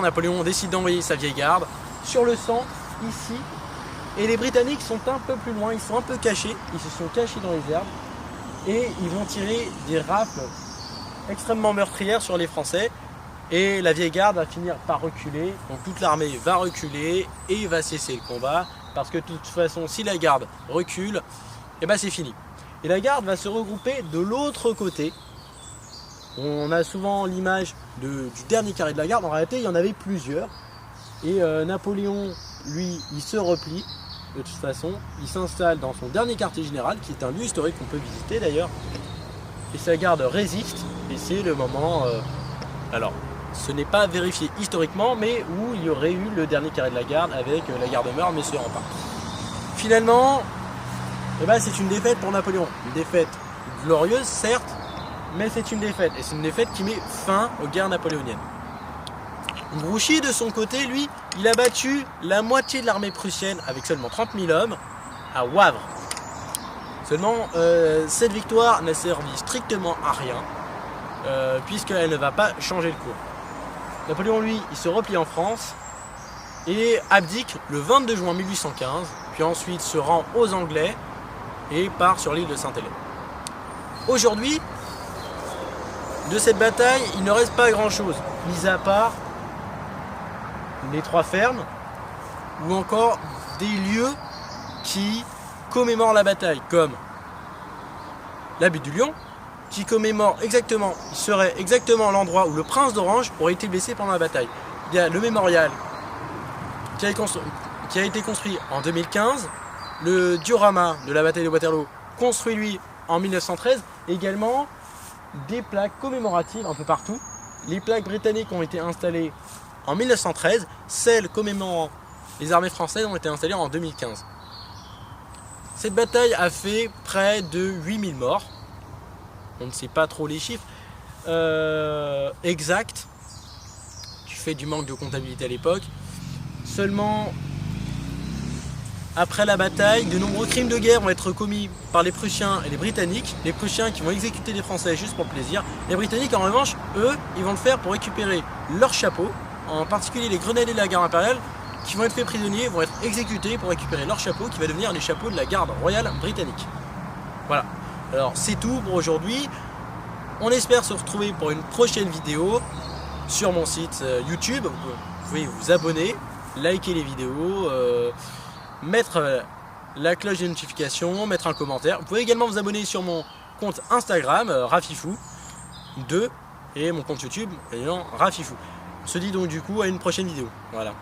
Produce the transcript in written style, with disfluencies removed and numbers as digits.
Napoléon décide d'envoyer sa vieille garde sur le centre, ici, et les Britanniques sont un peu plus loin, ils sont un peu cachés, ils se sont cachés dans les herbes, et ils vont tirer des rafles extrêmement meurtrières sur les Français, et la vieille garde va finir par reculer, donc toute l'armée va reculer, et va cesser le combat, parce que de toute façon, si la garde recule, et ben c'est fini. Et la garde va se regrouper de l'autre côté. On a souvent l'image du dernier carré de la garde, en réalité il y en avait plusieurs. Et Napoléon, lui, il se replie, de toute façon, il s'installe dans son dernier quartier général, qui est un lieu historique qu'on peut visiter d'ailleurs. Et sa garde résiste, et c'est le moment, alors ce n'est pas vérifié historiquement, mais où il y aurait eu le dernier carré de la garde avec la garde meurt, mais ce rempart. Finalement, eh ben, c'est une défaite pour Napoléon, une défaite glorieuse certes, mais c'est une défaite, et c'est une défaite qui met fin aux guerres napoléoniennes. Grouchy, de son côté, lui, il a battu la moitié de l'armée prussienne avec seulement 30 000 hommes à Wavre. Seulement, cette victoire n'a servi strictement à rien, puisqu'elle ne va pas changer le cours. Napoléon, lui, il se replie en France et abdique le 22 juin 1815, puis ensuite se rend aux Anglais et part sur l'île de Sainte-Hélène. Aujourd'hui, de cette bataille, il ne reste pas grand-chose, mis à part les 3 fermes ou encore des lieux qui commémorent la bataille, comme la butte du Lion, qui commémore exactement, il serait exactement l'endroit où le prince d'Orange aurait été blessé pendant la bataille. Il y a le mémorial qui a été construit en 2015, le diorama de la bataille de Waterloo construit lui en 1913, également des plaques commémoratives un peu partout. Les plaques britanniques ont été installées en 1913, celles commémorant les armées françaises ont été installées en 2015. Cette bataille a fait près de 8000 morts. On ne sait pas trop les chiffres exacts, du fait du manque de comptabilité à l'époque. Seulement, après la bataille, de nombreux crimes de guerre vont être commis par les Prussiens et les Britanniques. Les Prussiens qui vont exécuter les Français juste pour le plaisir. Les Britanniques, en revanche, eux, ils vont le faire pour récupérer leurs chapeaux, en particulier les grenadiers de la garde impériale, qui vont être faits prisonniers, vont être exécutés pour récupérer leurs chapeaux, qui va devenir les chapeaux de la garde royale britannique. Voilà. Alors, c'est tout pour aujourd'hui. On espère se retrouver pour une prochaine vidéo sur mon site YouTube. Vous pouvez vous abonner, liker les vidéos, mettre la cloche de notification, mettre un commentaire. Vous pouvez également vous abonner sur mon compte Instagram, Rafifou2, et mon compte YouTube, Rafifou. On se dit donc du coup à une prochaine vidéo. Voilà.